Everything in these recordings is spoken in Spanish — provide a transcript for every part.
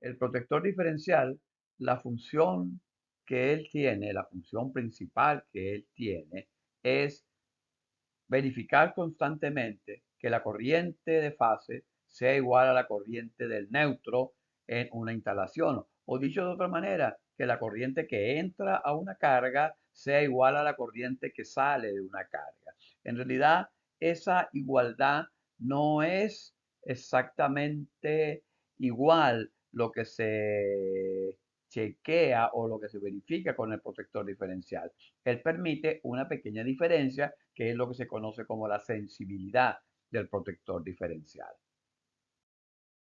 El protector diferencial, la función que él tiene, la función principal que él tiene, es verificar constantemente que la corriente de fase sea igual a la corriente del neutro en una instalación. O dicho de otra manera, que la corriente que entra a una carga sea igual a la corriente que sale de una carga. En realidad, esa igualdad no es exactamente igual lo que se chequea o lo que se verifica con el protector diferencial. Él permite una pequeña diferencia que es lo que se conoce como la sensibilidad del protector diferencial.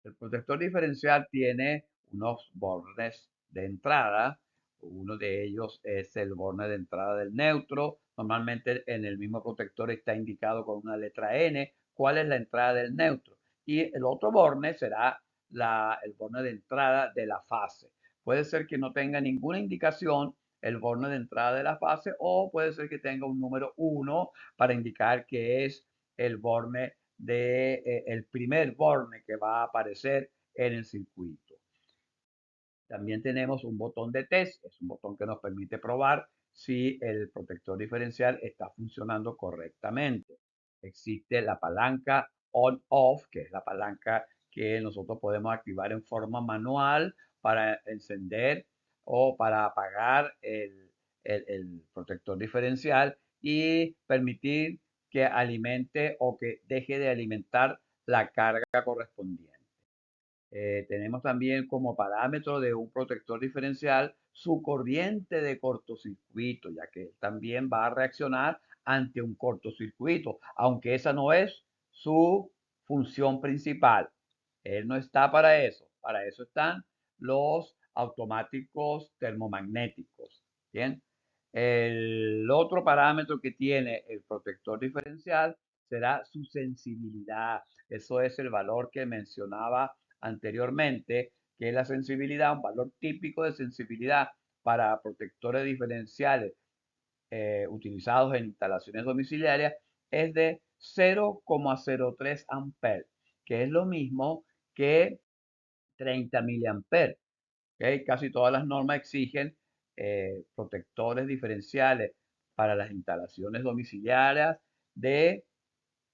El protector diferencial tiene unos bornes de entrada. Uno de ellos es el borne de entrada del neutro. Normalmente en el mismo protector está indicado con una letra N cuál es la entrada del neutro. Y el otro borne será el borne de entrada de la fase. Puede ser que no tenga ninguna indicación el borne de entrada de la fase o puede ser que tenga un número 1 para indicar que es el borne el primer borne que va a aparecer en el circuito. También tenemos un botón de test, es un botón que nos permite probar si el protector diferencial está funcionando correctamente. Existe la palanca on-off, que es la palanca que nosotros podemos activar en forma manual para encender o para apagar el protector diferencial y permitir que alimente o que deje de alimentar la carga correspondiente. Tenemos también como parámetro de un protector diferencial su corriente de cortocircuito, ya que también va a reaccionar ante un cortocircuito, aunque esa no es su función principal. Él no está para eso están los automáticos termomagnéticos. Bien, el otro parámetro que tiene el protector diferencial será su sensibilidad. Eso es el valor que mencionaba anteriormente, que es la sensibilidad, un valor típico de sensibilidad para protectores diferenciales utilizados en instalaciones domiciliarias, es de 0,03 amperes, que es lo mismo que 30 miliamperes. ¿Okay? Casi todas las normas exigen protectores diferenciales para las instalaciones domiciliarias de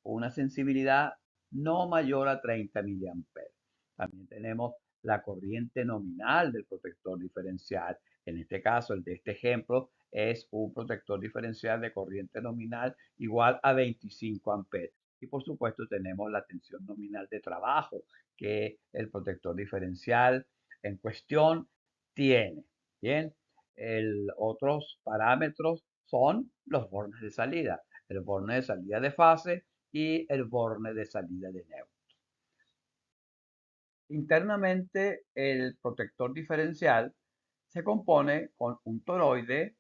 una sensibilidad no mayor a 30 miliamperes. También tenemos la corriente nominal del protector diferencial. En este caso, el de este ejemplo, es un protector diferencial de corriente nominal igual a 25 amperes. Y por supuesto tenemos la tensión nominal de trabajo que el protector diferencial en cuestión tiene. Bien, otros parámetros son los bornes de salida. El borne de salida de fase y el borne de salida de neutro. Internamente, el protector diferencial se compone con un toroide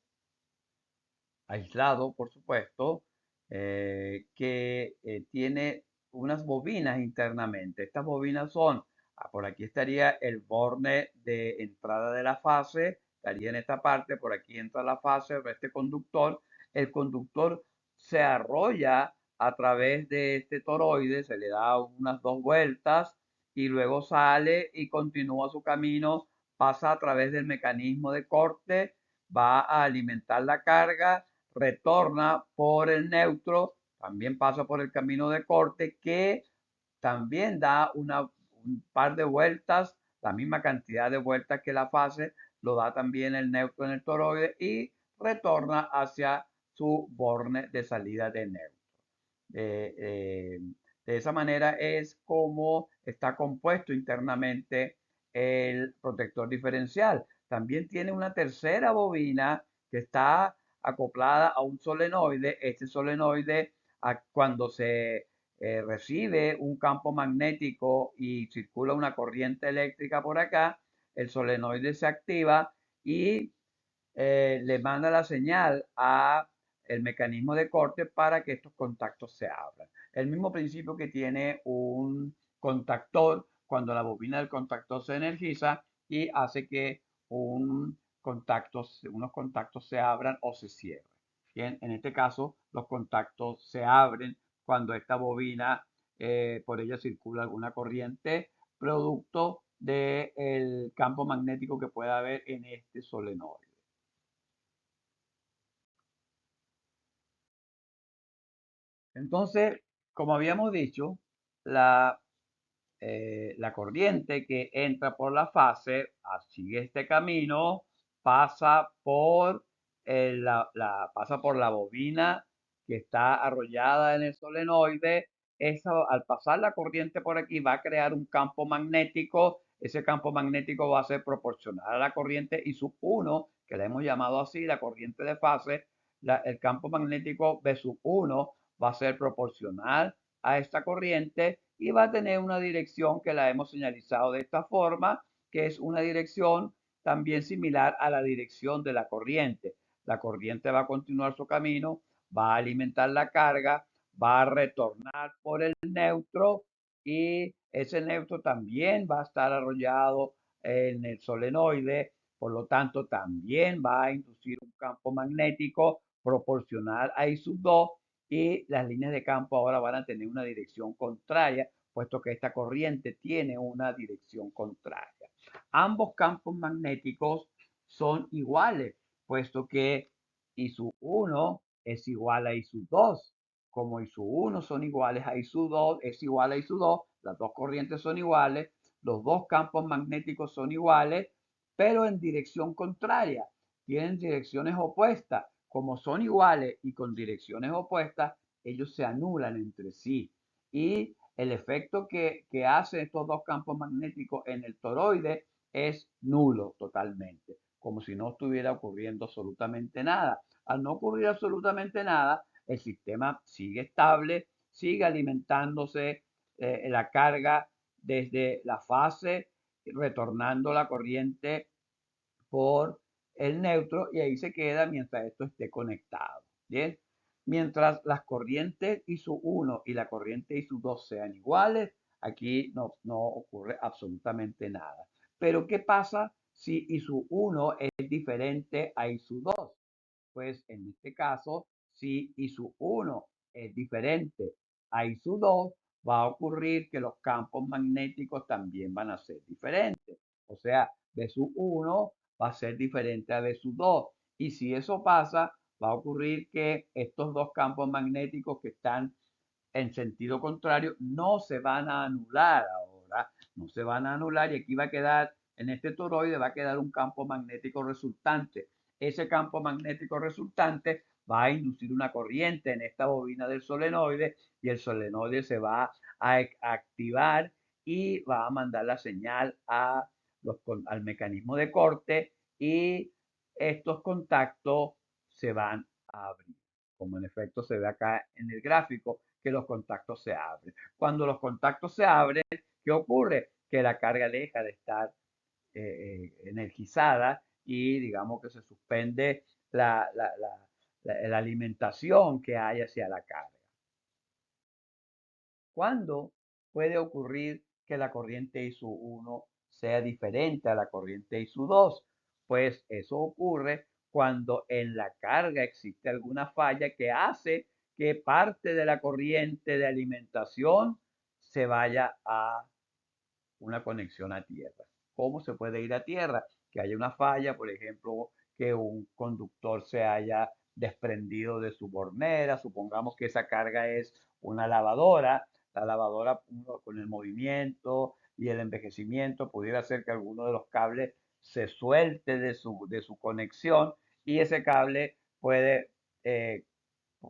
aislado, por supuesto, que tiene unas bobinas internamente. Estas bobinas son, por aquí estaría el borne de entrada de la fase, estaría en esta parte, por aquí entra la fase, este conductor. El conductor se arrolla a través de este toroide, se le da unas 2 vueltas y luego sale y continúa su camino, pasa a través del mecanismo de corte, va a alimentar la carga, retorna por el neutro, también pasa por el camino de corte que también da un par de vueltas, la misma cantidad de vueltas que la fase, lo da también el neutro en el toroide y retorna hacia su borne de salida de neutro. Eh, eh, de esa manera es como está compuesto internamente el protector diferencial. También tiene una tercera bobina que está acoplada a un solenoide. Este solenoide, cuando se recibe un campo magnético y circula una corriente eléctrica por acá, el solenoide se activa y le manda la señal a el mecanismo de corte para que estos contactos se abran. El mismo principio que tiene un contactor cuando la bobina del contactor se energiza y hace que unos contactos se abran o se cierren. Bien, en este caso, los contactos se abren cuando esta bobina, por ella circula alguna corriente, producto del campo magnético que pueda haber en este solenoide. Entonces, como habíamos dicho, la, la corriente que entra por la fase sigue este camino, pasa por, pasa por la bobina que está arrollada en el solenoide. Al pasar la corriente por aquí va a crear un campo magnético. Ese campo magnético va a ser proporcional a la corriente y sub 1, que le hemos llamado así, la corriente de fase. El campo magnético B sub 1 va a ser proporcional a esta corriente y va a tener una dirección que la hemos señalizado de esta forma, que es una dirección también similar a la dirección de la corriente. La corriente va a continuar su camino, va a alimentar la carga, va a retornar por el neutro y ese neutro también va a estar arrollado en el solenoide, por lo tanto también va a inducir un campo magnético proporcional a I sub 2 y las líneas de campo ahora van a tener una dirección contraria, puesto que esta corriente tiene una dirección contraria. Ambos campos magnéticos son iguales, puesto que I sub 1 es igual a I sub 2. Como I sub 1 son iguales a I sub 2, es igual a I sub 2, las dos corrientes son iguales, los dos campos magnéticos son iguales, pero en dirección contraria, tienen direcciones opuestas. Como son iguales y con direcciones opuestas, ellos se anulan entre sí. Y el efecto que hacen estos dos campos magnéticos en el toroide es nulo totalmente, como si no estuviera ocurriendo absolutamente nada. Al no ocurrir absolutamente nada, el sistema sigue estable, sigue alimentándose la carga desde la fase, retornando la corriente por el neutro y ahí se queda mientras esto esté conectado. Bien, mientras las corrientes ISU1 y la corriente ISU2 sean iguales, aquí no ocurre absolutamente nada. Pero ¿qué pasa si ISU1 es diferente a ISU2? Pues en este caso, si ISU1 es diferente a ISU2, va a ocurrir que los campos magnéticos también van a ser diferentes. O sea, B sub 1 va a ser diferente a B sub 2. Y si eso pasa, va a ocurrir que estos dos campos magnéticos que están en sentido contrario no se van a anular ahora, no se van a anular y aquí va a quedar, en este toroide va a quedar un campo magnético resultante. Ese campo magnético resultante va a inducir una corriente en esta bobina del solenoide y el solenoide se va a activar y va a mandar la señal al mecanismo de corte y estos contactos se van a abrir, como en efecto se ve acá en el gráfico, que los contactos se abren. Cuando los contactos se abren, ¿qué ocurre? Que la carga deja de estar energizada y digamos que se suspende la alimentación que hay hacia la carga. ¿Cuándo puede ocurrir que la corriente ISU1 sea diferente a la corriente ISU2? Pues eso ocurre cuando en la carga existe alguna falla que hace que parte de la corriente de alimentación se vaya a una conexión a tierra. ¿Cómo se puede ir a tierra? Que haya una falla, por ejemplo, que un conductor se haya desprendido de su bornera, supongamos que esa carga es una lavadora, la lavadora con el movimiento y el envejecimiento pudiera hacer que alguno de los cables se suelte de su conexión y ese cable puede eh,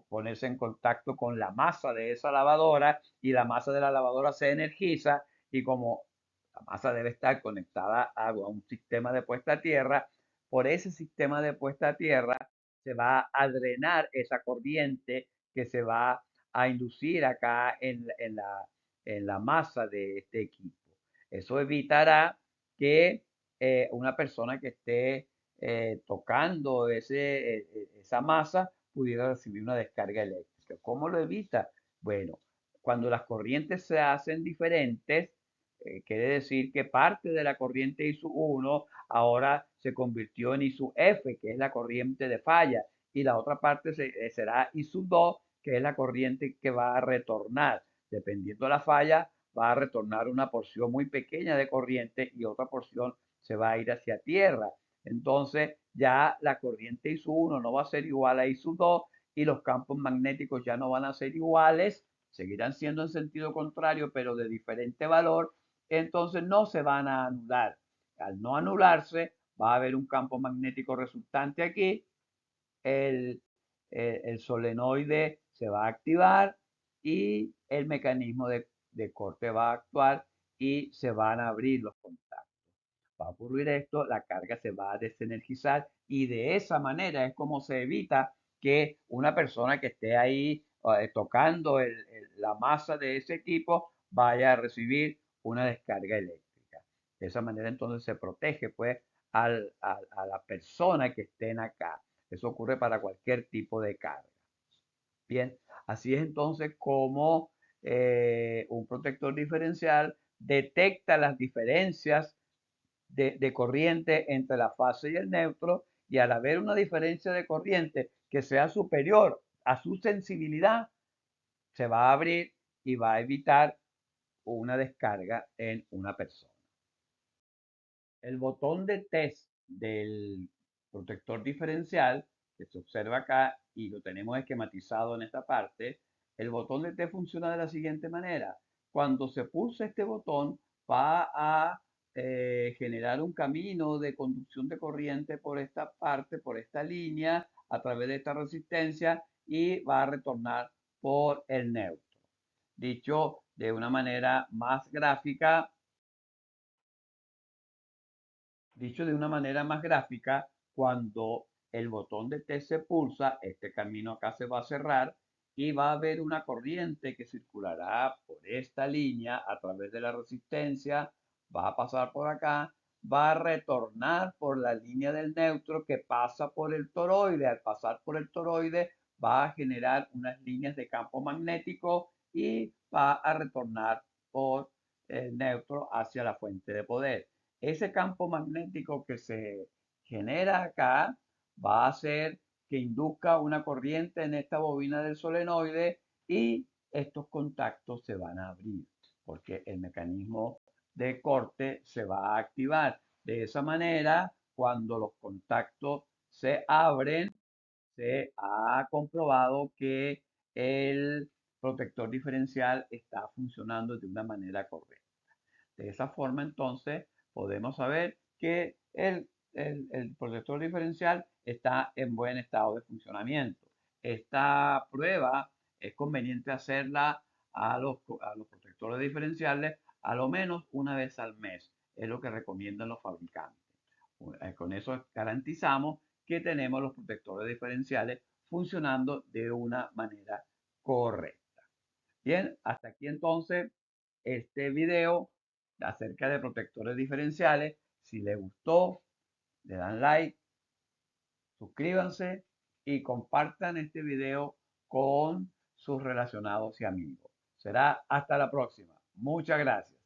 ponerse en contacto con la masa de esa lavadora y la masa de la lavadora se energiza y como la masa debe estar conectada a un sistema de puesta a tierra, por ese sistema de puesta a tierra se va a drenar esa corriente que se va a inducir acá en la masa de este equipo. Eso evitará que una persona que esté tocando esa masa pudiera recibir una descarga eléctrica. ¿Cómo lo evita? Bueno, cuando las corrientes se hacen diferentes, quiere decir que parte de la corriente ISU1 ahora se convirtió en ISU-F, que es la corriente de falla, y la otra parte será ISU2, que es la corriente que va a retornar. Dependiendo de la falla, va a retornar una porción muy pequeña de corriente y otra porción se va a ir hacia tierra. Entonces ya la corriente I-1 no va a ser igual a I-2 y los campos magnéticos ya no van a ser iguales, seguirán siendo en sentido contrario, pero de diferente valor, entonces no se van a anular. Al no anularse, va a haber un campo magnético resultante aquí, el, el solenoide se va a activar y el mecanismo de corte va a actuar y se van a abrir los contactos. Va a ocurrir esto, la carga se va a desenergizar y de esa manera es como se evita que una persona que esté ahí tocando la masa de ese equipo vaya a recibir una descarga eléctrica. De esa manera entonces se protege pues a la persona que estén acá. Eso ocurre para cualquier tipo de carga. Bien, así es entonces como un protector diferencial detecta las diferencias de corriente entre la fase y el neutro, y al haber una diferencia de corriente que sea superior a su sensibilidad, se va a abrir y va a evitar una descarga en una persona. El botón de test del protector diferencial, que se observa acá y lo tenemos esquematizado en esta parte, el botón de test funciona de la siguiente manera. Cuando se pulsa este botón, va a generar un camino de conducción de corriente por esta parte, por esta línea, a través de esta resistencia y va a retornar por el neutro. Dicho de una manera más gráfica, Dicho de una manera más gráfica, cuando el botón de T se pulsa, este camino acá se va a cerrar y va a haber una corriente que circulará por esta línea a través de la resistencia, va a pasar por acá, va a retornar por la línea del neutro que pasa por el toroide. Al pasar por el toroide va a generar unas líneas de campo magnético y va a retornar por el neutro hacia la fuente de poder. Ese campo magnético que se genera acá va a hacer que induzca una corriente en esta bobina del solenoide y estos contactos se van a abrir porque el mecanismo de corte se va a activar. De esa manera, cuando los contactos se abren, se ha comprobado que el protector diferencial está funcionando de una manera correcta. De esa forma, entonces, podemos saber que el protector diferencial está en buen estado de funcionamiento. Esta prueba es conveniente hacerla a los protectores diferenciales a lo menos una vez al mes. Es lo que recomiendan los fabricantes. Con eso garantizamos que tenemos los protectores diferenciales funcionando de una manera correcta. Bien, hasta aquí entonces este video acerca de protectores diferenciales. Si les gustó, le dan like, suscríbanse y compartan este video con sus relacionados y amigos. Será hasta la próxima. Muchas gracias.